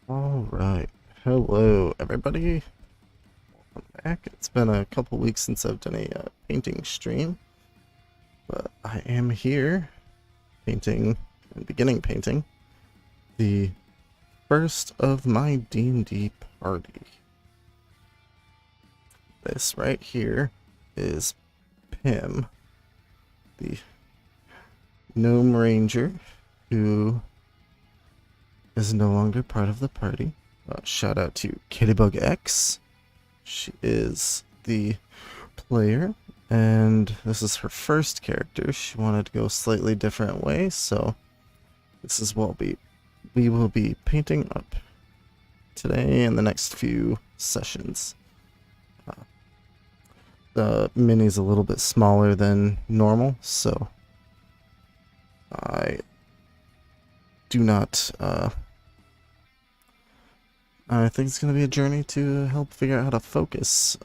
All right. Hello, everybody. Welcome back. It's been a couple weeks since I've done a painting stream, but I am here painting and beginning painting the first of my D&D party. This right here is Pim, the gnome ranger who is no longer part of the party. Shout out to Kittybug X. She is the player, and this is her first character. She wanted to go a slightly different way, so this is what we will be painting up today and the next few sessions. The mini's a little bit smaller than normal, so I do not I think it's going to be a journey to help figure out how to focus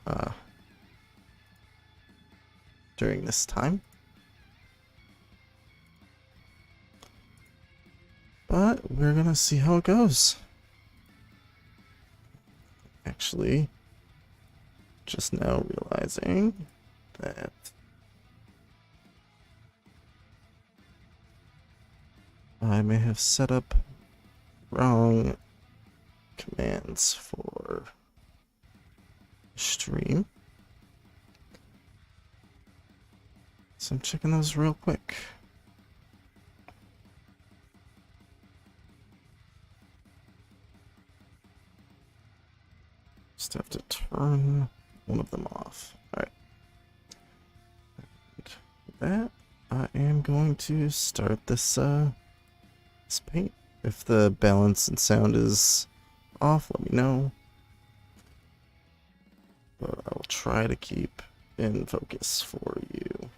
during this time. But we're going to see how it goes. Actually, just now realizing that I may have set up wrong commands for stream. So I'm checking those real quick. Just have to turn one of them off. Alright. With that, I am going to start this paint. If the balance and sound is off, let me know. But I will try to keep in focus for you.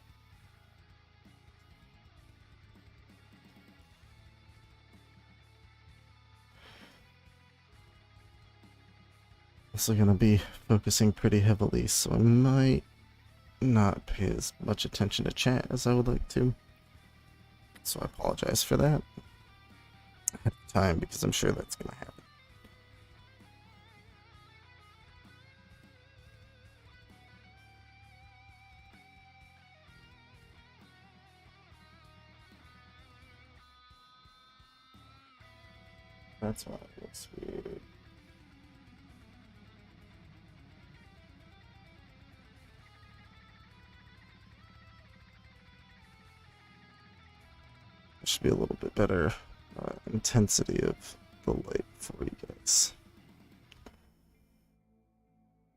Also gonna be focusing pretty heavily, so I might not pay as much attention to chat as I would like to. So I apologize for that ahead of time, because I'm sure that's gonna happen. That's why it looks weird. There should be a little bit better intensity of the light for you guys.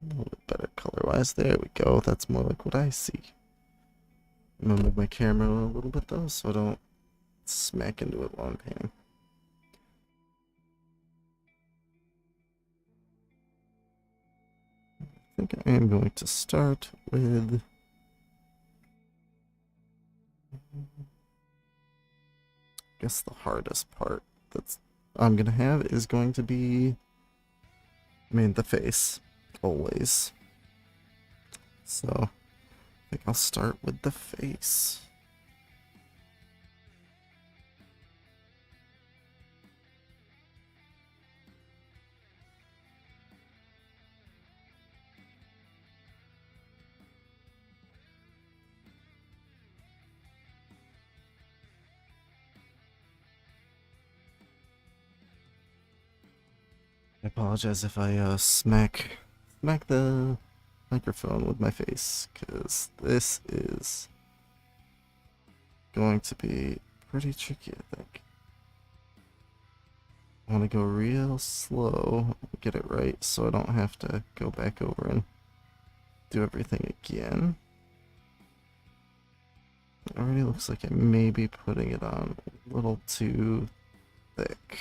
A little bit better color-wise. There we go. That's more like what I see. I'm gonna move my camera a little bit though, so I don't smack into it while I'm painting. I think I am going to start with I guess the hardest part that's I'm gonna have is going to be, the face, always. So I think I'll start with the face. I apologize if I smack the microphone with my face, because this is going to be pretty tricky, I think. I want to go real slow, get it right, so I don't have to go back over and do everything again. It already looks like I may be putting it on a little too thick.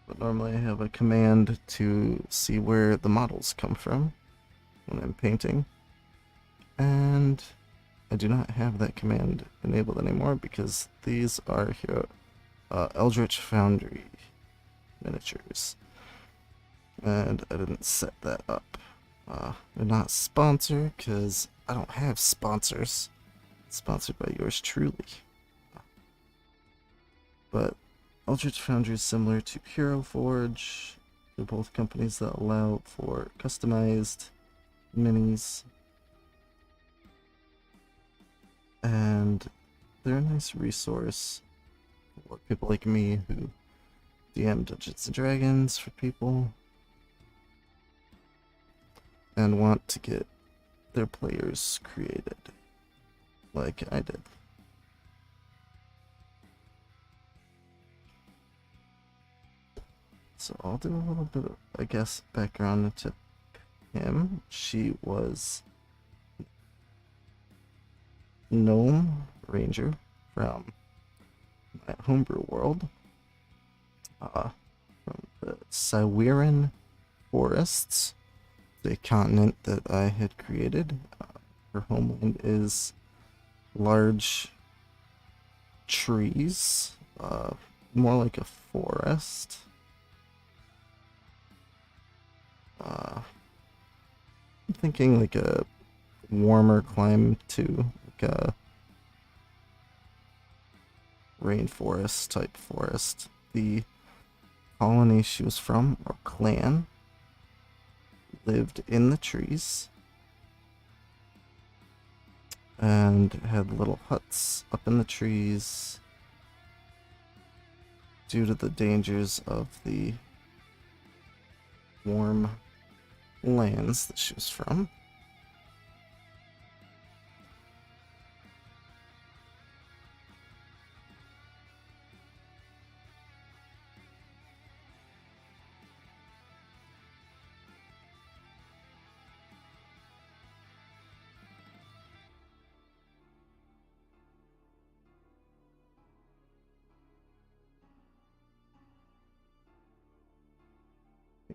But normally I have a command to see where the models come from when I'm painting. And I do not have that command enabled anymore because these are here, Eldritch Foundry miniatures. And I didn't set that up. They're not sponsored because I don't have sponsors. Sponsored by yours truly. But Eldritch Foundry is similar to Hero Forge. They're both companies that allow for customized minis. And they're a nice resource for people like me who DM Dungeons and Dragons for people and want to get their players created like I did. So I'll do a little bit of, I guess, background into him. She was gnome ranger from my homebrew world, from the Siweran forests, the continent that I had created. Her homeland is large trees, more like a forest. I'm thinking like a warmer climate too, like a rainforest type forest. The colony she was from, or clan, lived in the trees and had little huts up in the trees due to the dangers of the warm lands that she was from.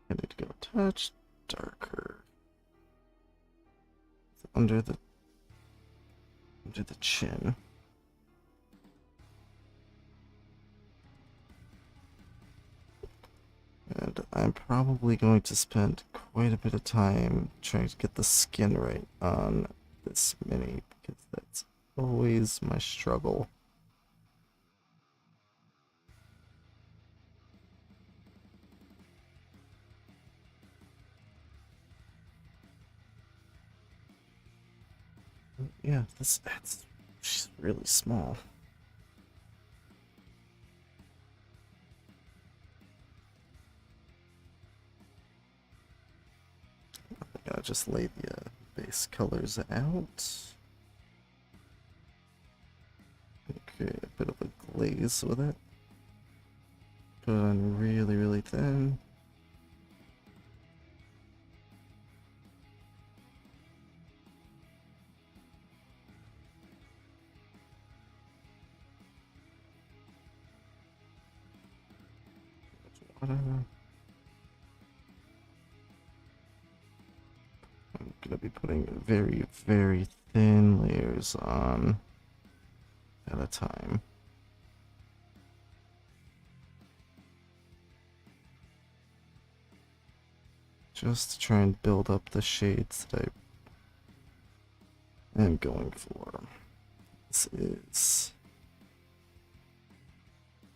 I need to go a touch darker under the chin. And I'm probably going to spend quite a bit of time trying to get the skin right on this mini, because that's always my struggle. Yeah, that's she's really small. I'm gonna just lay the base colors out. Create a bit of a glaze with it. Put it on really, really thin. Water. I'm gonna be putting very, very thin layers on at a time. Just to try and build up the shades that I am going for. This is...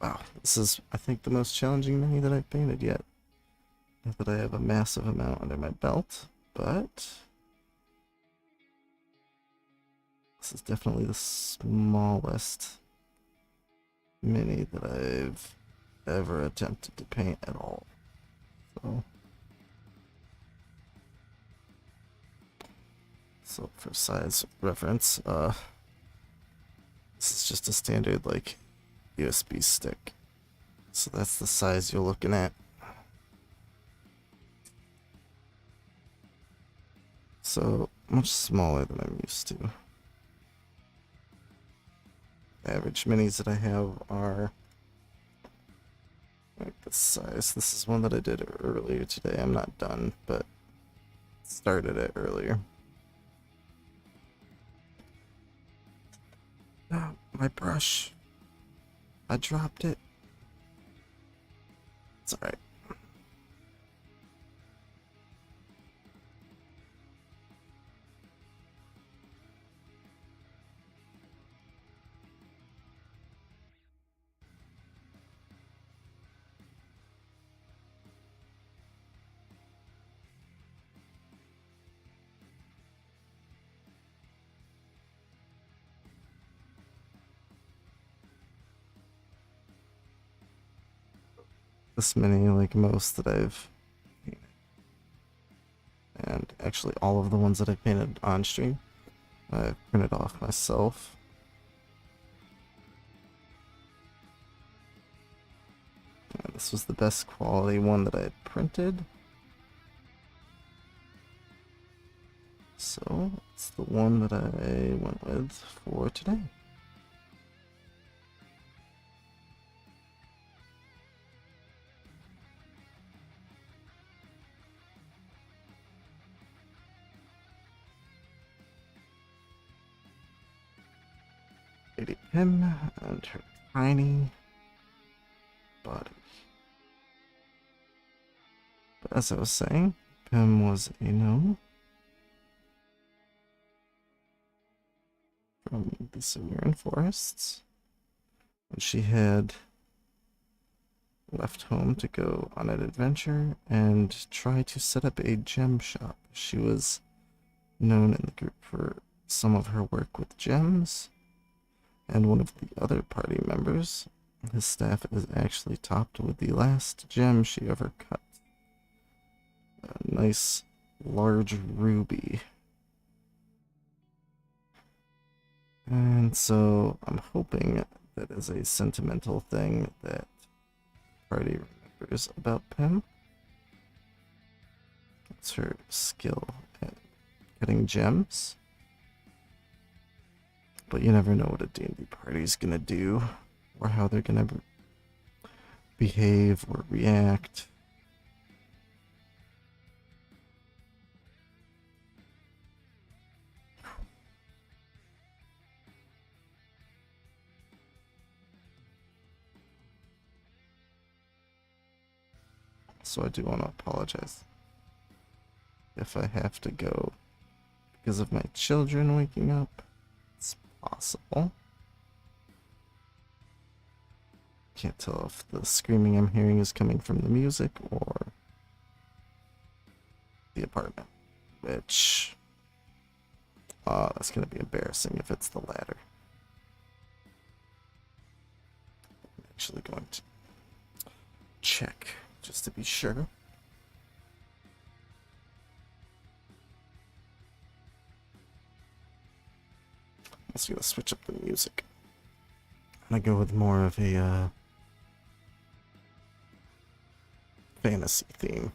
Wow, this is, I think, the most challenging mini that I've painted yet. Not that I have a massive amount under my belt, but... This is definitely the smallest mini that I've ever attempted to paint at all. So for size reference, this is just a standard like USB stick. So that's the size you're looking at. So much smaller than I'm used to. Average minis that I have are like this size. This is one that I did earlier today. I'm not done, but started it earlier. Oh, my brush. I dropped it. It's alright. this many like most that I've painted. And actually all of the ones that I've painted on stream, I've printed off myself. And this was the best quality one that I had printed. So it's the one that I went with for today. Lady Pym and her tiny body. But as I was saying, Pym was a gnome from the Siberian forests. And she had left home to go on an adventure and try to set up a gem shop. She was known in the group for some of her work with gems, and one of the other party members, his staff is actually topped with the last gem she ever cut. A nice large ruby. And so I'm hoping that is a sentimental thing that party remembers about Pym. It's her skill at cutting gems. But you never know what a D&D party's gonna do, or how they're gonna behave or react. So I do want to apologize if I have to go because of my children waking up. It's possible. Can't tell if the screaming I'm hearing is coming from the music or the apartment, which that's gonna be embarrassing if it's the latter. I'm actually going to check just to be sure. I'm also gonna switch up the music. I'm gonna go with more of a fantasy theme.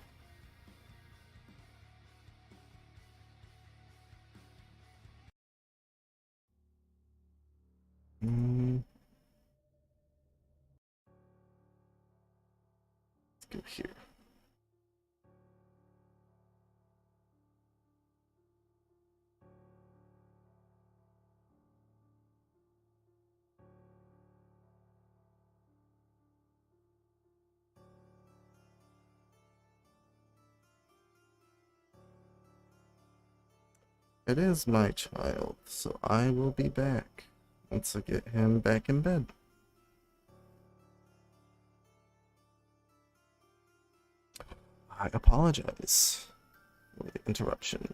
Let's go here. It is my child, so I will be back once I get him back in bed. I apologize for the interruption.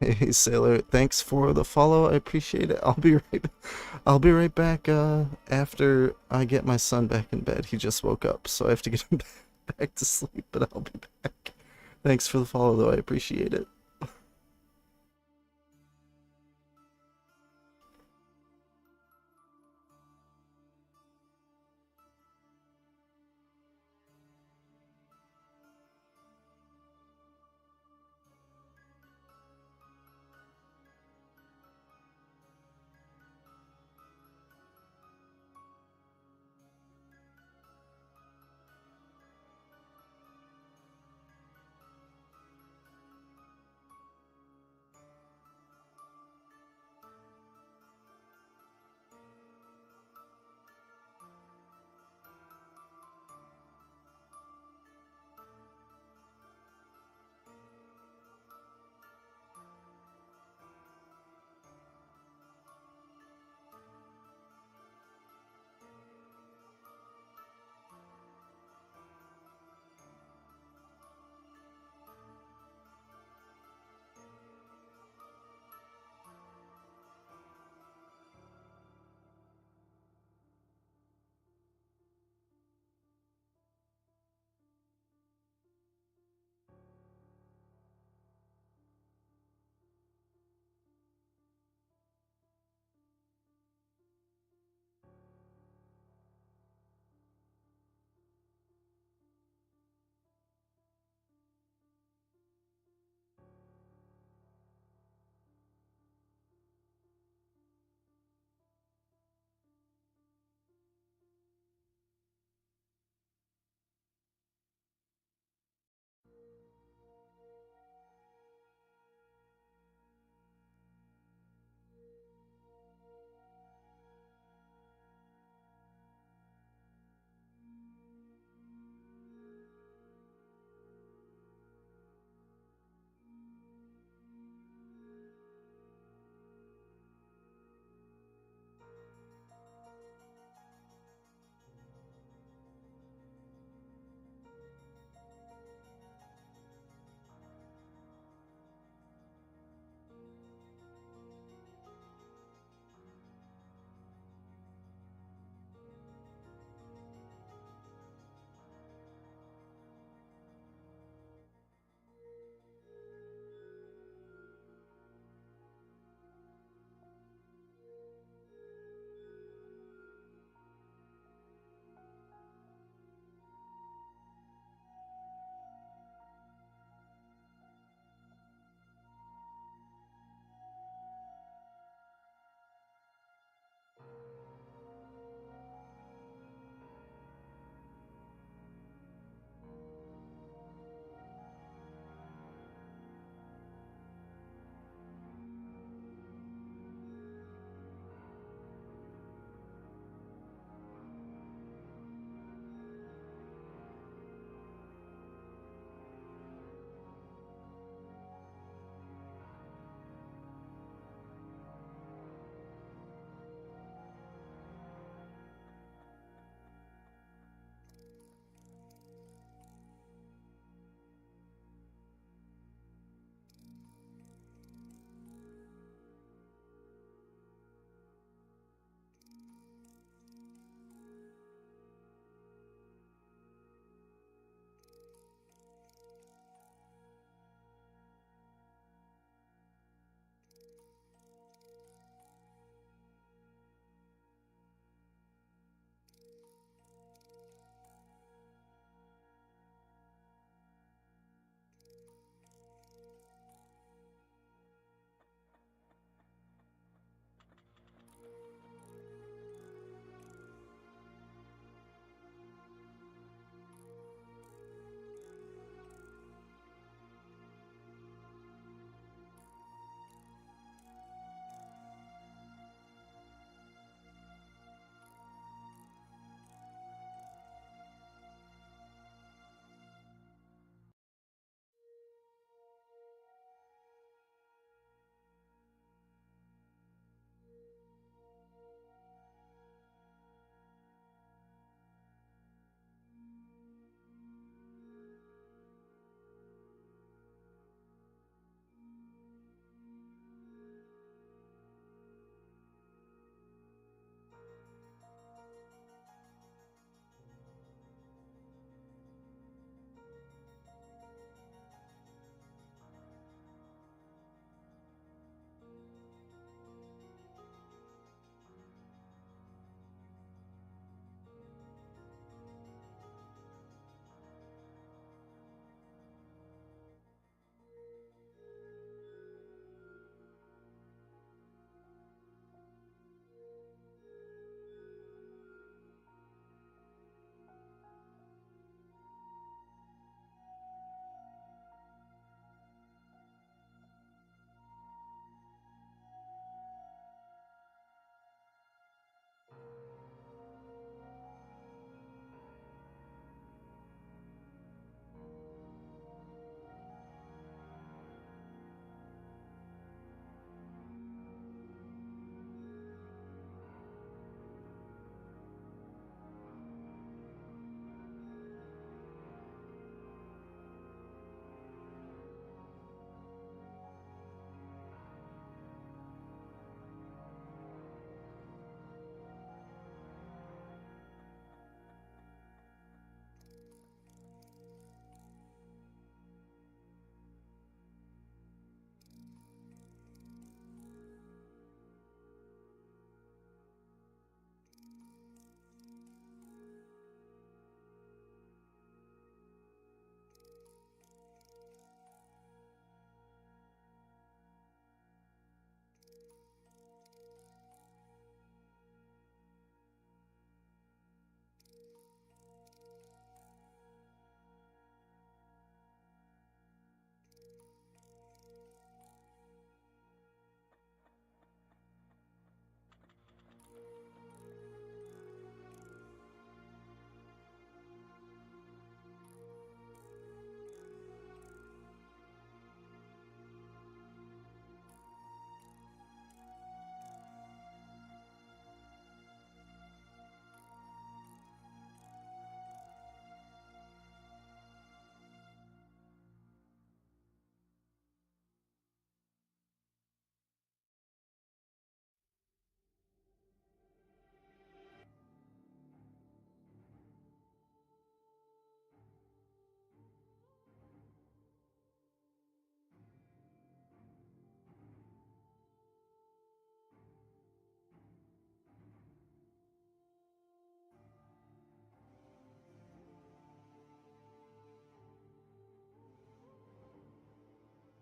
Hey Sailor, thanks for the follow. I appreciate it. I'll be right back after I get my son back in bed. He just woke up, so I have to get him back to sleep, but I'll be back. Thanks for the follow though. I appreciate it.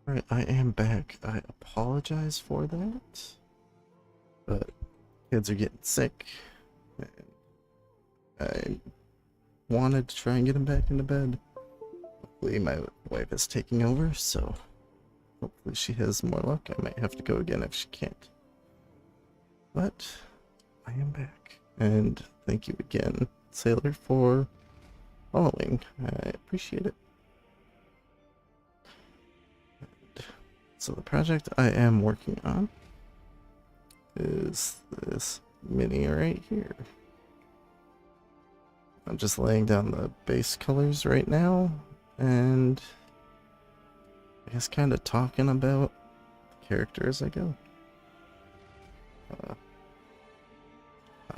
Alright, I am back. I apologize for that, but kids are getting sick. I wanted to try and get them back into bed. Hopefully my wife is taking over, so hopefully she has more luck. I might have to go again if she can't. But I am back. And thank you again, Sailor, for following. I appreciate it. So the project I am working on is this mini right here. I'm just laying down the base colors right now, and I guess kind of talking about the character as I go.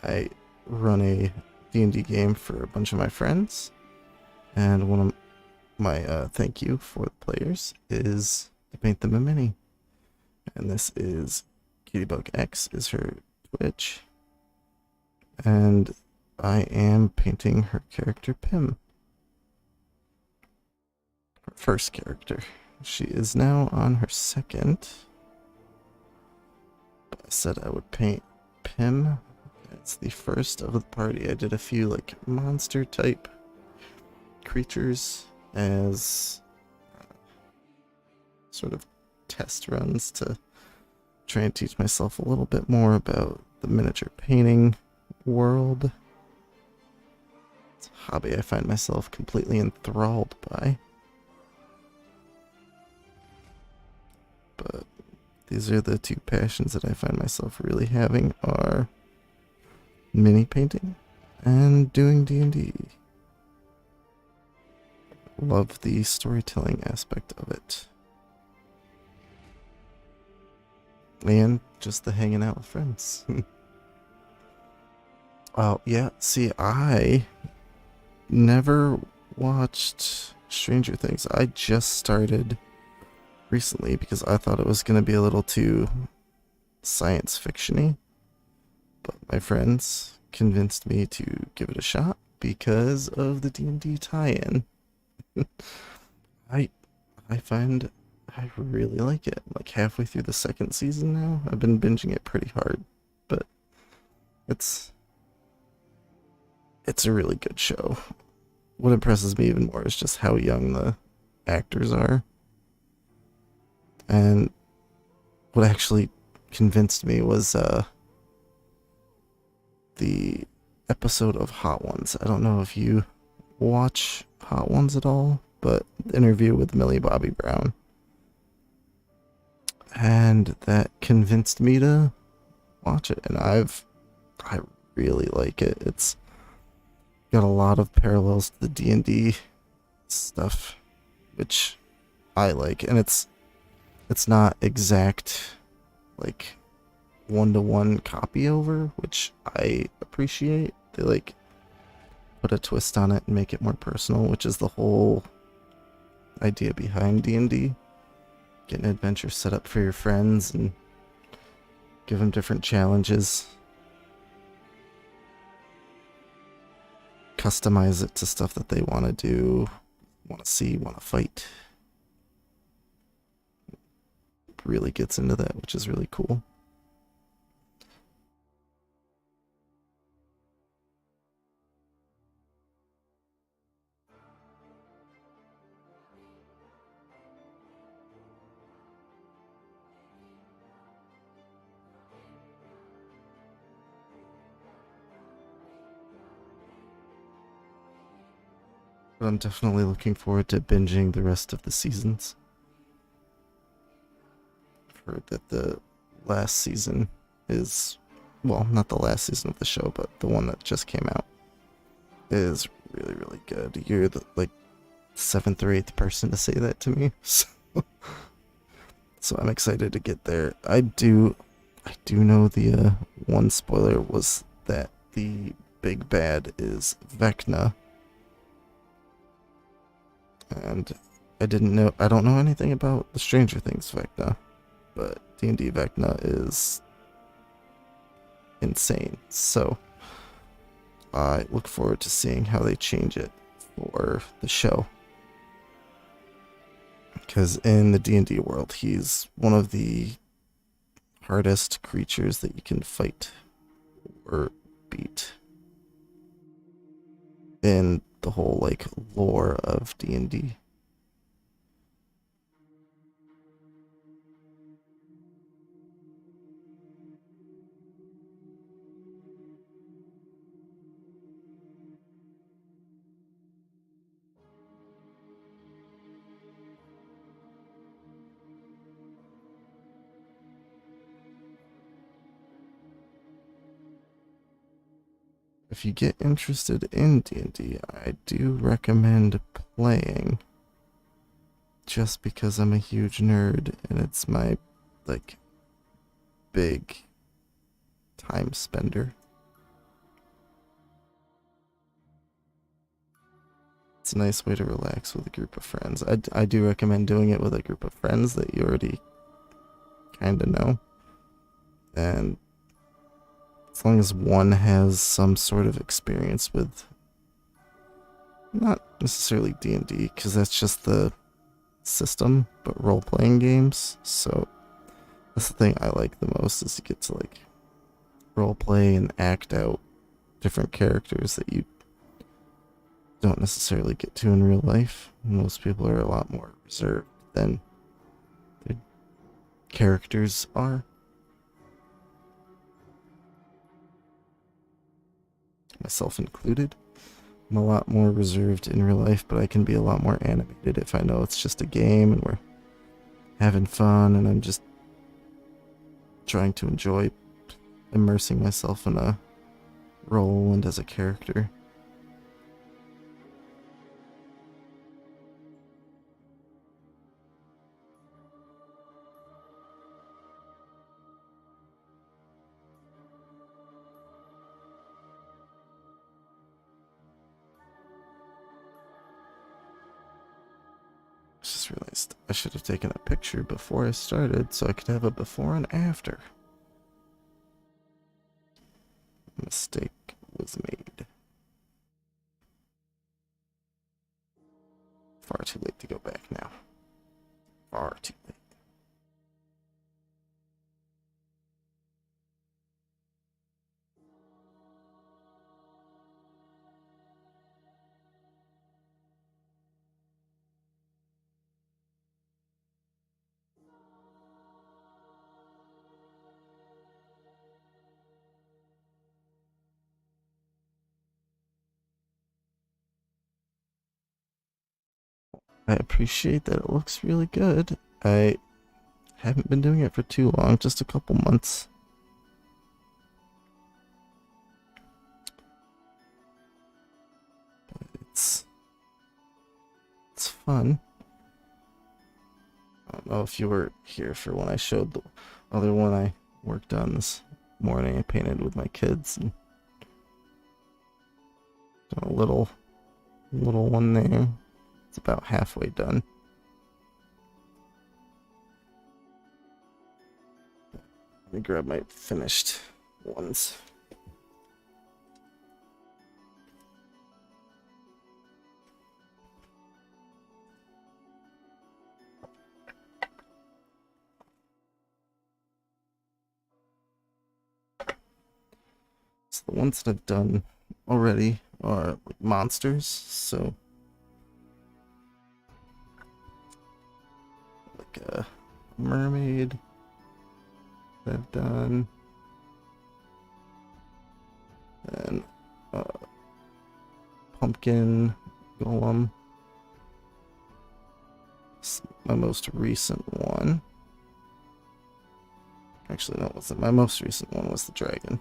I run a D&D game for a bunch of my friends, and one of my thank you for the players is to paint them a mini. And this is Ladybug X is her Twitch, and I am painting her character Pim. Her first character. She is now on her second. But I said I would paint Pim. It's the first of the party. I did a few like monster type creatures as sort of test runs to try and teach myself a little bit more about the miniature painting world. It's a hobby I find myself completely enthralled by. But these are the two passions that I find myself really having are mini painting and doing D&D. Love the storytelling aspect of it. And just the hanging out with friends. Oh, yeah, see, I never watched Stranger Things. I just started recently because I thought it was going to be a little too science fiction-y. But my friends convinced me to give it a shot because of the D&D tie-in. I find I really like it. I'm like halfway through the second season now. I've been binging it pretty hard, but it's a really good show. What impresses me even more is just how young the actors are. And what actually convinced me was the episode of Hot Ones. I don't know if you watch Hot Ones at all, but the interview with Millie Bobby Brown. And that convinced me to watch it, and I really like it. It's got a lot of parallels to the D&D stuff, which I like, and it's not exact like one-to-one copy over, which I appreciate. They like put a twist on it and make it more personal, which is the whole idea behind D&D. Get an adventure set up for your friends and give them different challenges. Customize it to stuff that they want to do, want to see, want to fight. Really gets into that, which is really cool. But I'm definitely looking forward to binging the rest of the seasons. I've heard that the last season is, well, not the last season of the show, but the one that just came out is really, really good. You're the like 7th or 8th person to say that to me, so I'm excited to get there. I do know the one spoiler was that the big bad is Vecna. And I don't know anything about the Stranger Things Vecna, but D&D Vecna is insane. So I look forward to seeing how they change it for the show. Because in the D&D world, he's one of the hardest creatures that you can fight or beat in the whole like lore of D&D. If you get interested in D&D, I do recommend playing, just because I'm a huge nerd and it's my like big time spender. It's a nice way to relax with a group of friends. I do recommend doing it with a group of friends that you already kind of know. And as long as one has some sort of experience with, not necessarily D&D, because that's just the system, but role-playing games. So that's the thing I like the most, is you get to like role-play and act out different characters that you don't necessarily get to in real life. Most people are a lot more reserved than their characters are. Myself included. I'm a lot more reserved in real life, but I can be a lot more animated if I know it's just a game and we're having fun and I'm just trying to enjoy immersing myself in a role and as a character. I just realized I should have taken a picture before I started so I could have a before and after. A mistake was made. Far too late to go back now. Far too late. I appreciate that it looks really good. I haven't been doing it for too long, just a couple months. But it's fun. I don't know if you were here for when I showed the other one I worked on this morning. I painted with my kids and done a little one there. It's about halfway done. Let me grab my finished ones. So the ones that I've done already are like monsters, so like a mermaid that I've done, and pumpkin golem. It's my most recent one. Actually, no, it wasn't. My most recent one was the dragon.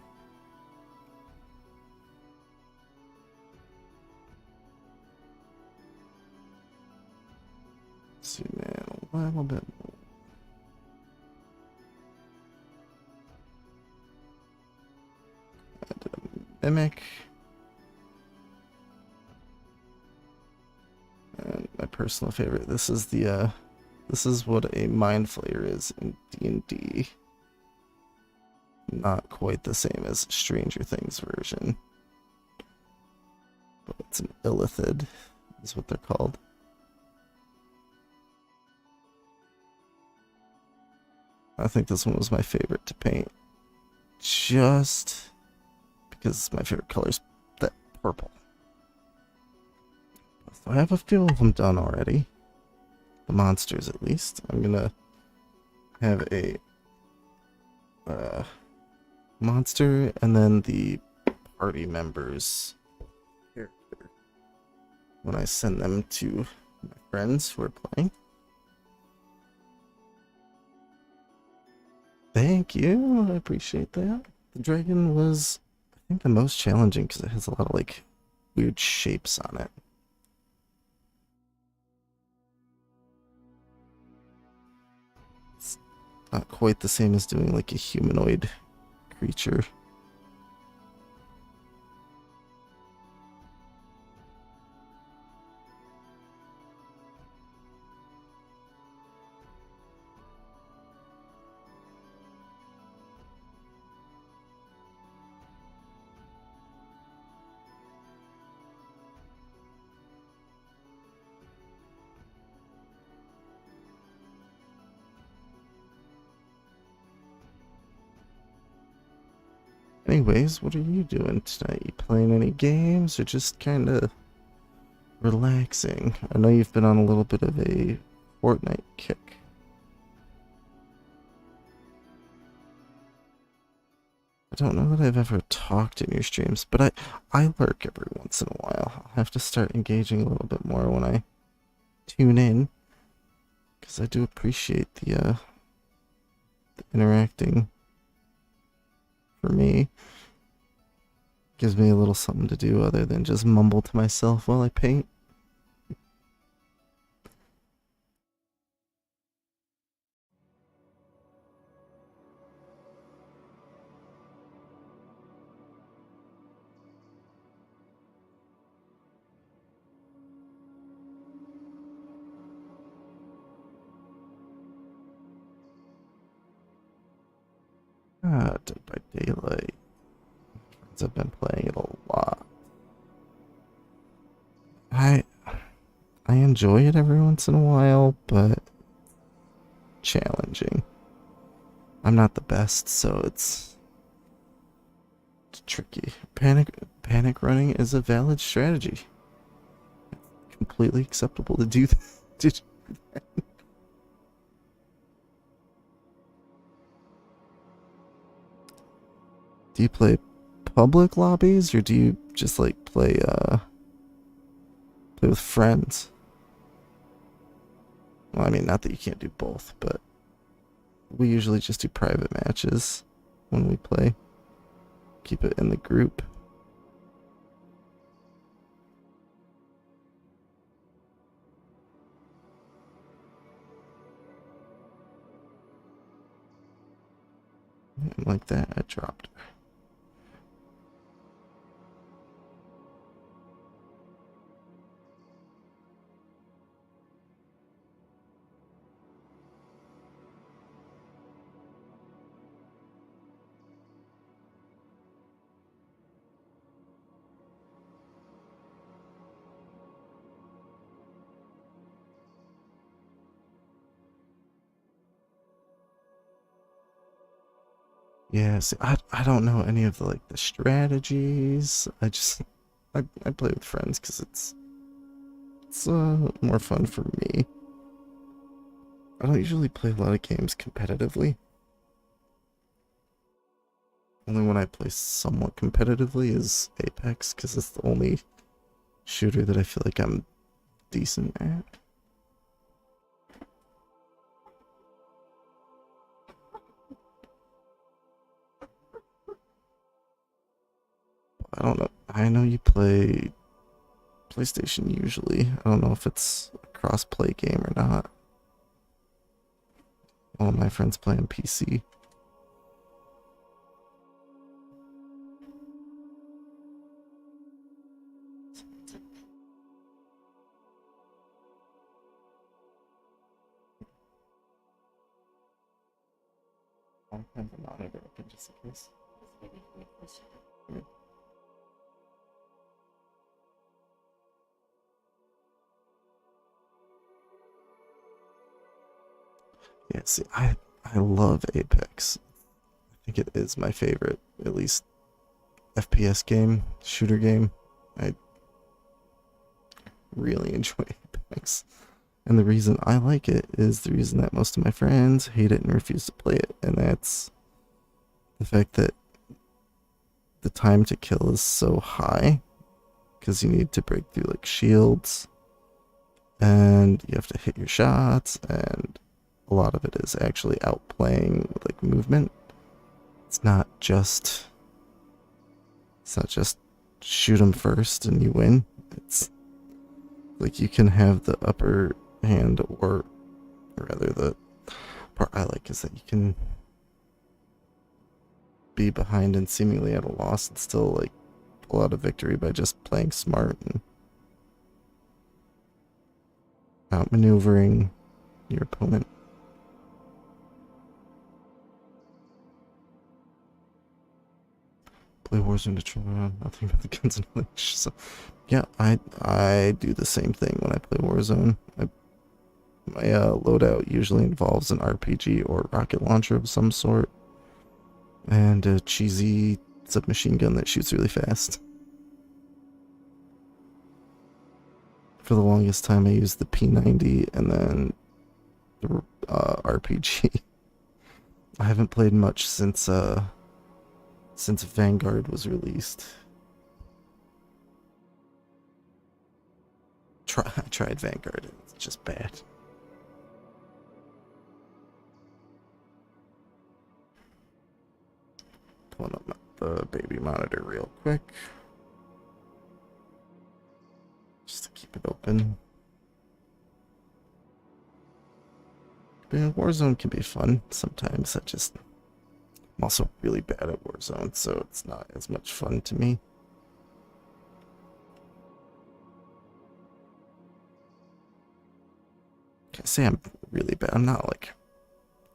Zoom in a little bit more. I did a mimic. And my personal favorite, this is what a mind flayer is in D&D. Not quite the same as Stranger Things version, but it's an illithid, is what they're called. I think this one was my favorite to paint. Just because my favorite color is that purple. So I have a few of them done already. The monsters, at least. I'm gonna have a monster and then the party members character when I send them to my friends who are playing. Thank you, I appreciate that. The dragon was, I think, the most challenging because it has a lot of like weird shapes on it. It's not quite the same as doing like a humanoid creature. Anyways, what are you doing tonight? You playing any games or just kind of relaxing? I know you've been on a little bit of a Fortnite kick. I don't know that I've ever talked in your streams, but I lurk every once in a while. I'll have to start engaging a little bit more when I tune in, because I do appreciate the interacting for me. Gives me a little something to do other than just mumble to myself while I paint. Ah, Dead by Daylight. Friends have been playing it a lot. I I enjoy it every once in a while, but challenging. I'm not the best, so it's tricky. Panic running is a valid strategy. Completely acceptable to do that. Do you play public lobbies or do you just like play with friends? Well, I mean, not that you can't do both, but we usually just do private matches when we play. Keep it in the group. And like that, I dropped her. Yeah, see, I don't know any of the like the strategies. I play with friends because it's more fun for me. I don't usually play a lot of games competitively. Only when I play somewhat competitively is Apex because it's the only shooter that I feel like I'm decent at. I don't know. I know you play PlayStation usually. I don't know if it's a cross-play game or not. All of my friends play on PC. I'll have the monitor open just in case. Yeah, see, I I love Apex. I think it is my favorite, at least FPS game, shooter game. I really enjoy Apex. And the reason I like it is the reason that most of my friends hate it and refuse to play it. And that's the fact that the time to kill is so high because you need to break through like shields and you have to hit your shots, and a lot of it is actually outplaying with like movement. It's not just shoot them first and you win. It's like you can have the upper hand, or rather the part I like is that you can be behind and seemingly at a loss and still like pull out a victory by just playing smart and outmaneuvering your opponent. Play Warzone to try nothing but the guns and leash. So yeah, I do the same thing when I play Warzone. My loadout usually involves an RPG or rocket launcher of some sort, and a cheesy submachine gun that shoots really fast. For the longest time, I used the P90 and then the RPG. I haven't played much since Vanguard was released. I tried Vanguard and it's just bad. Pulling up the baby monitor real quick. Just to keep it open. But Warzone can be fun sometimes. I'm also really bad at Warzone, so it's not as much fun to me. I say I'm really bad. I'm not like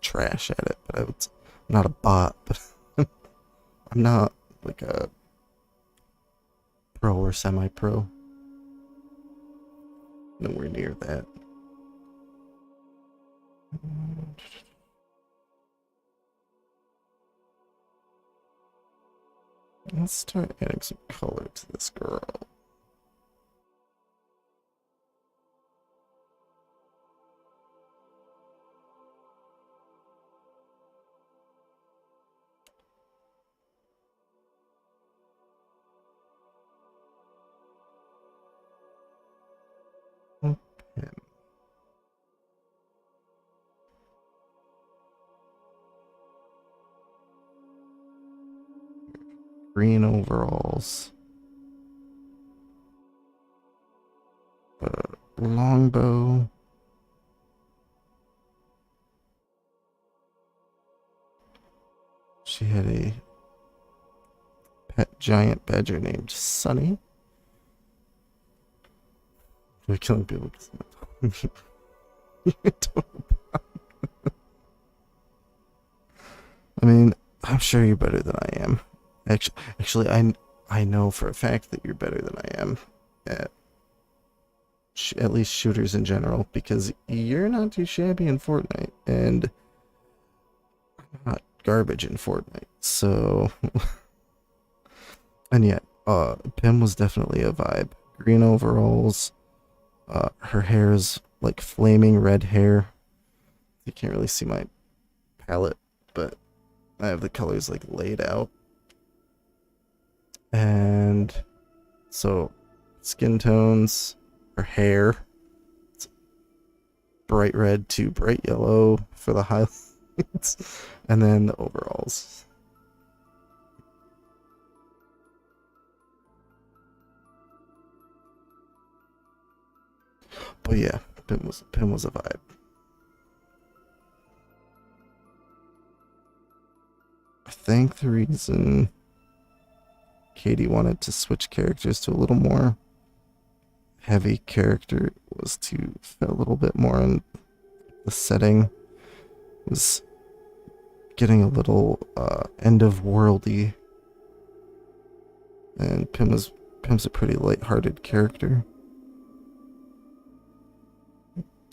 trash at it, but I'm not a bot, but I'm not like a pro or semi-pro. Nowhere near that. Let's start adding some color to this girl. Okay. Green overalls. Longbow. She had a pet giant badger named Sunny. We're killing people because I mean, I'm sure you're better than I am. Actually, I know for a fact that you're better than I am at least shooters in general, because you're not too shabby in Fortnite, and I'm not garbage in Fortnite. So, and yet, Pim was definitely a vibe. Green overalls. Her hair is like flaming red hair. You can't really see my palette, but I have the colors like laid out. And so skin tones, her hair, it's bright red to bright yellow for the highlights, and then the overalls. But yeah, Pim was a vibe. I think the reason Katie wanted to switch characters to a little more heavy character was to fit a little bit more in the setting. It was getting a little end of worldy, and Pim's a pretty light-hearted character.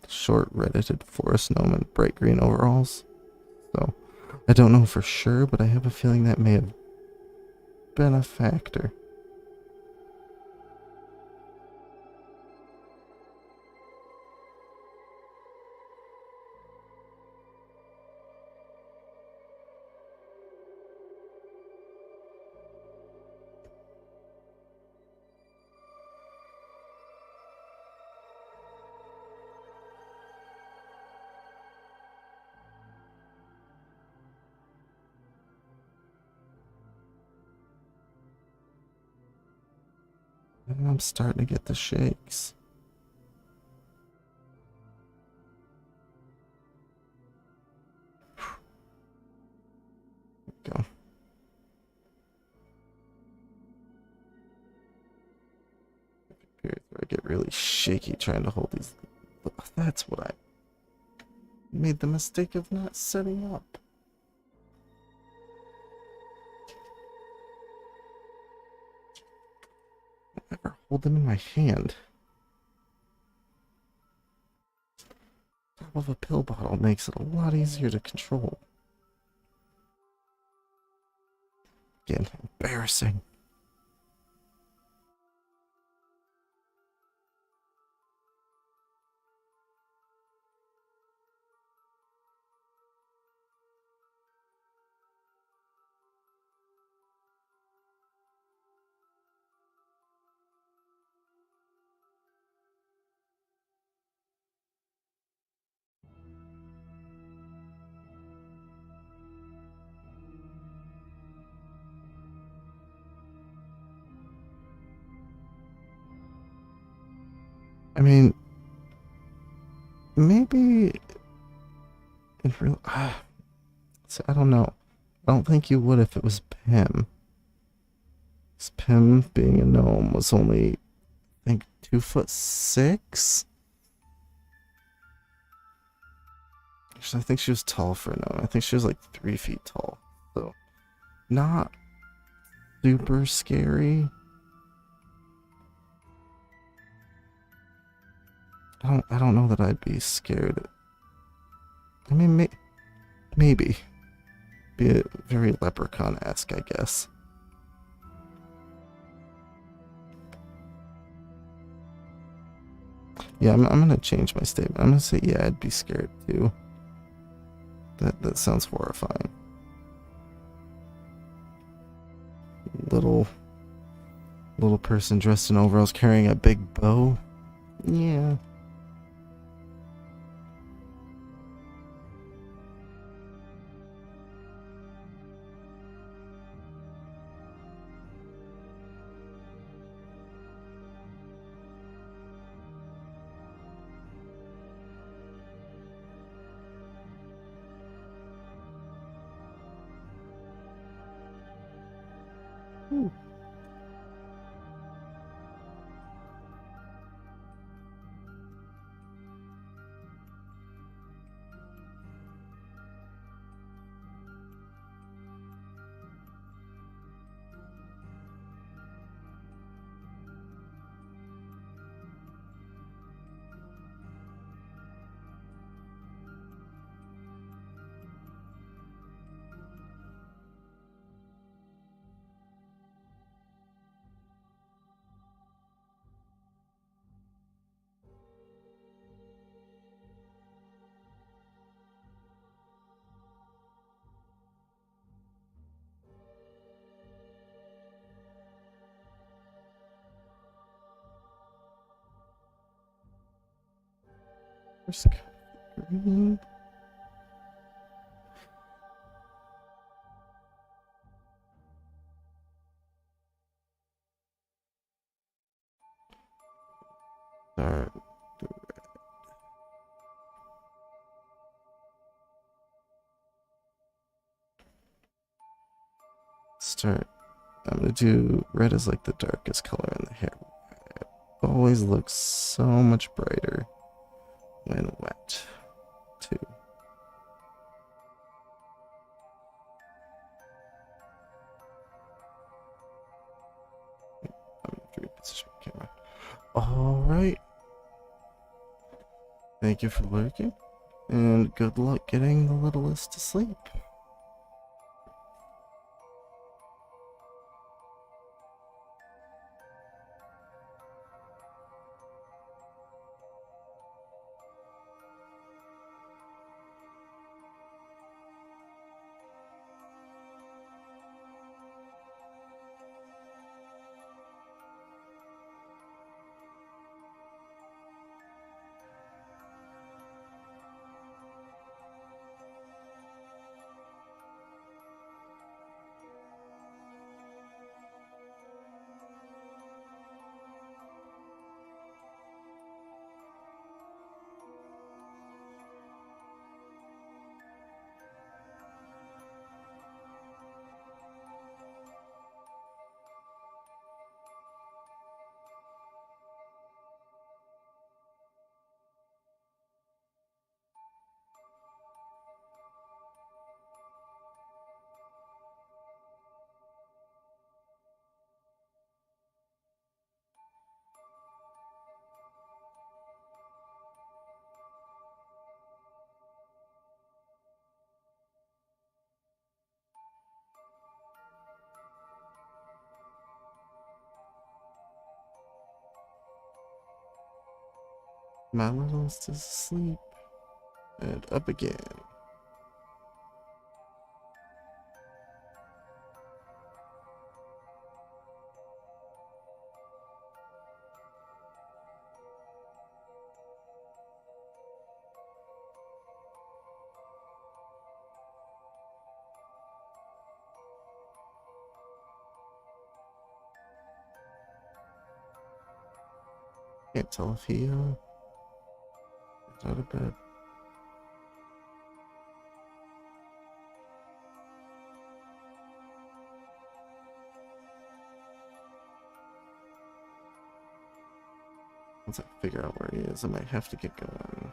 Short reddited forest gnome in bright green overalls. So I don't know for sure, but I have a feeling that may have been a factor. I'm starting to get the shakes. Go. Periods where I get really shaky trying to hold these. That's what I made the mistake of not setting up. I never hold them in my hand. Top of a pill bottle makes it a lot easier to control. Again, embarrassing. I mean, maybe in real. So I don't know. I don't think you would if it was Pim. 'Cause Pim, being a gnome, was only, I think, 2'6". Actually, I think she was tall for a gnome. I think she was like 3 feet tall. So, not super scary. I don't know that I'd be scared. I mean, maybe. Be a very leprechaun-esque, I guess. Yeah, I'm gonna change my statement. I'm gonna say, yeah, I'd be scared too. That sounds horrifying. Little person dressed in overalls carrying a big bow. Yeah. Ooh. Green. Start. Start. I'm gonna do red as like the darkest color in the hair. It always looks so much brighter when wet, too. I'm gonna reposition the camera. All right. Thank you for lurking. And good luck getting the littlest to sleep. My littlest is asleep. And up again. Can't tell if he is out of bed. Once I figure out where he is, I might have to get going.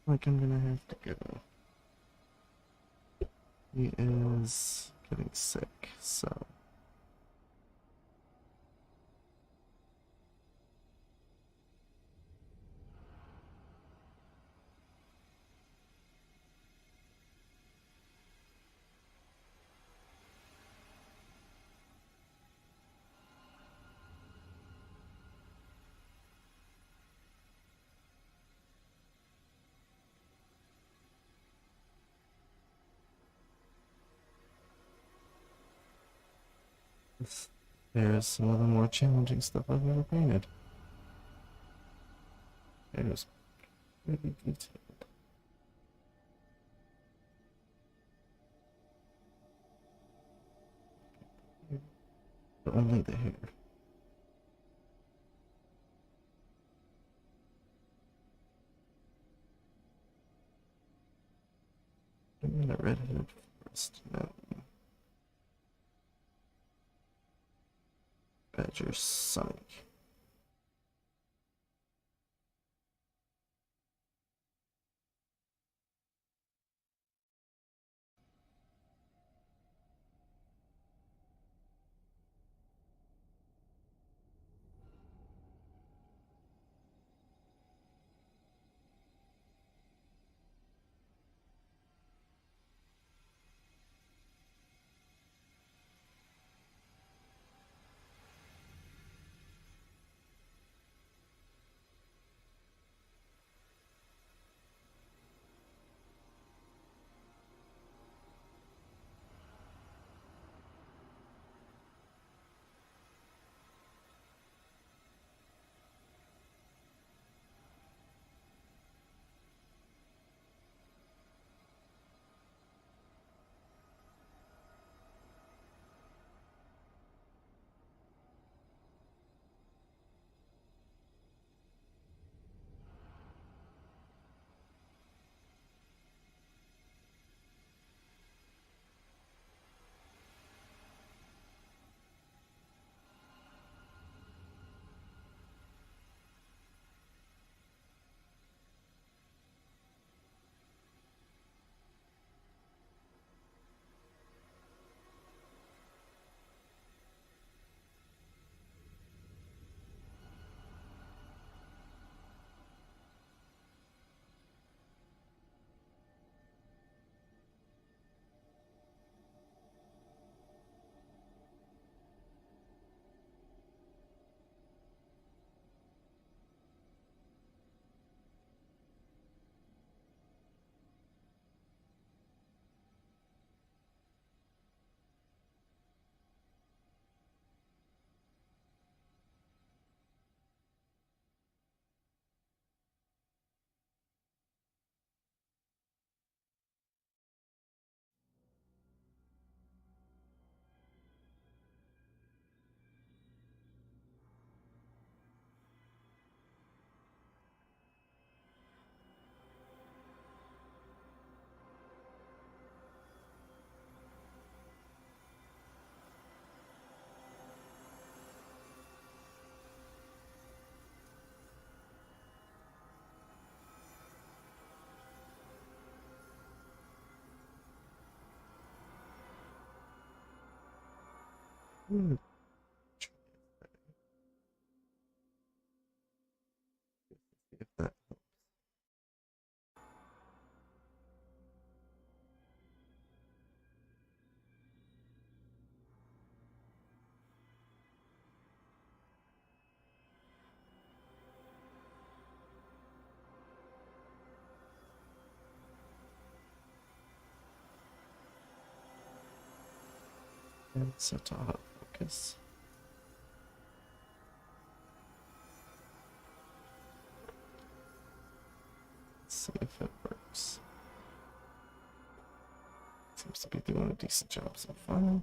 Like I'm gonna have to go. He is getting sick, so there's some of the more challenging stuff I've ever painted. It is pretty detailed. But only the hair. I'm gonna red-headed first. No. Badger Sonic. Hmm. If that and set to autofocus. Let's see if it works. Seems to be doing a decent job so far.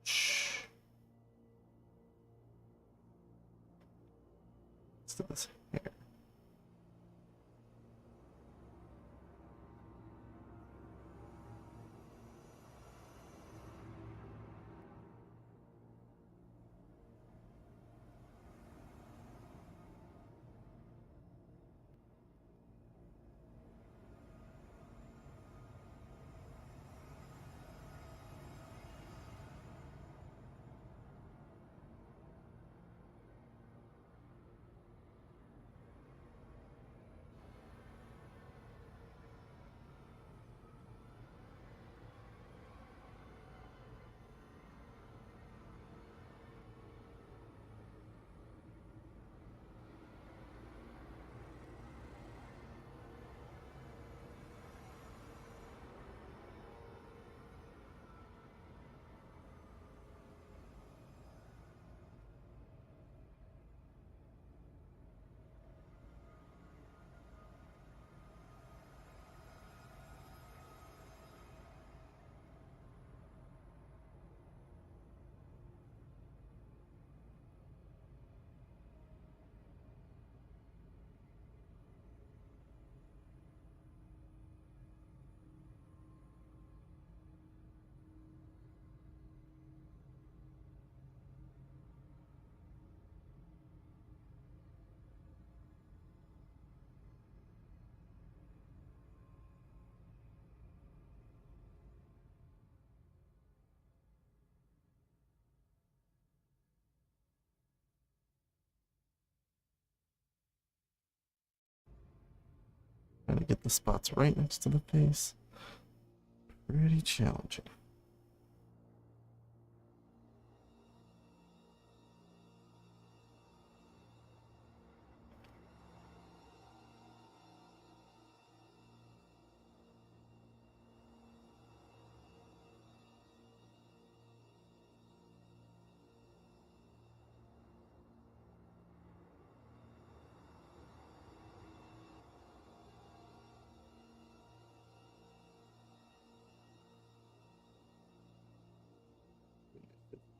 Shh. Let's do this here. Trying to get the spots right next to the face. Pretty challenging.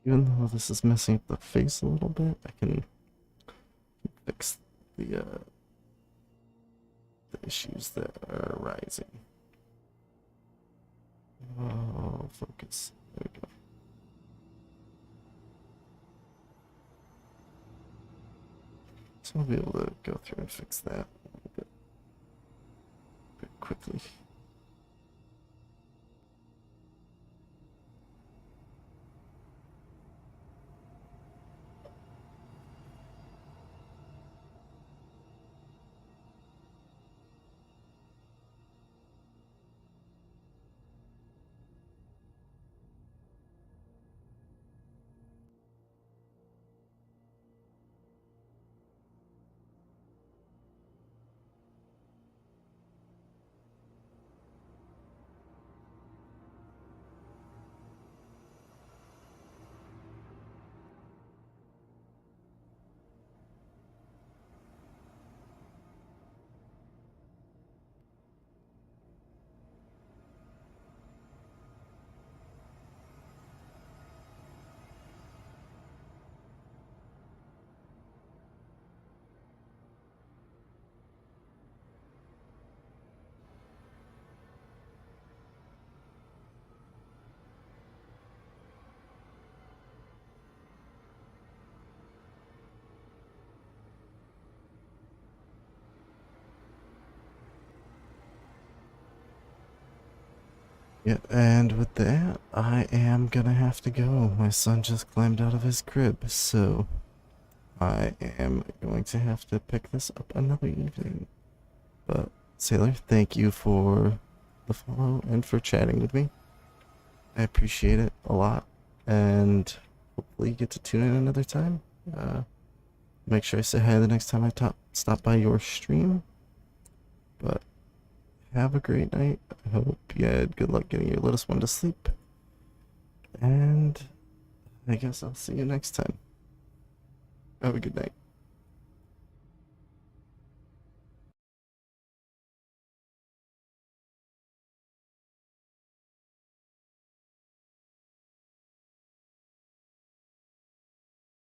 Even though this is messing up the face a little bit, I can fix the issues that are arising. Oh, focus. There we go. So I'll be able to go through and fix that a little bit. quickly. Yeah, and with that, I am gonna have to go. My son just climbed out of his crib, so I am going to have to pick this up another evening. But, Sailor, thank you for the follow and for chatting with me. I appreciate it a lot, and hopefully you get to tune in another time. Make sure I say hi the next time I stop by your stream. But have a great night. I hope you had good luck getting your littlest one to sleep. And I guess I'll see you next time. Have a good night.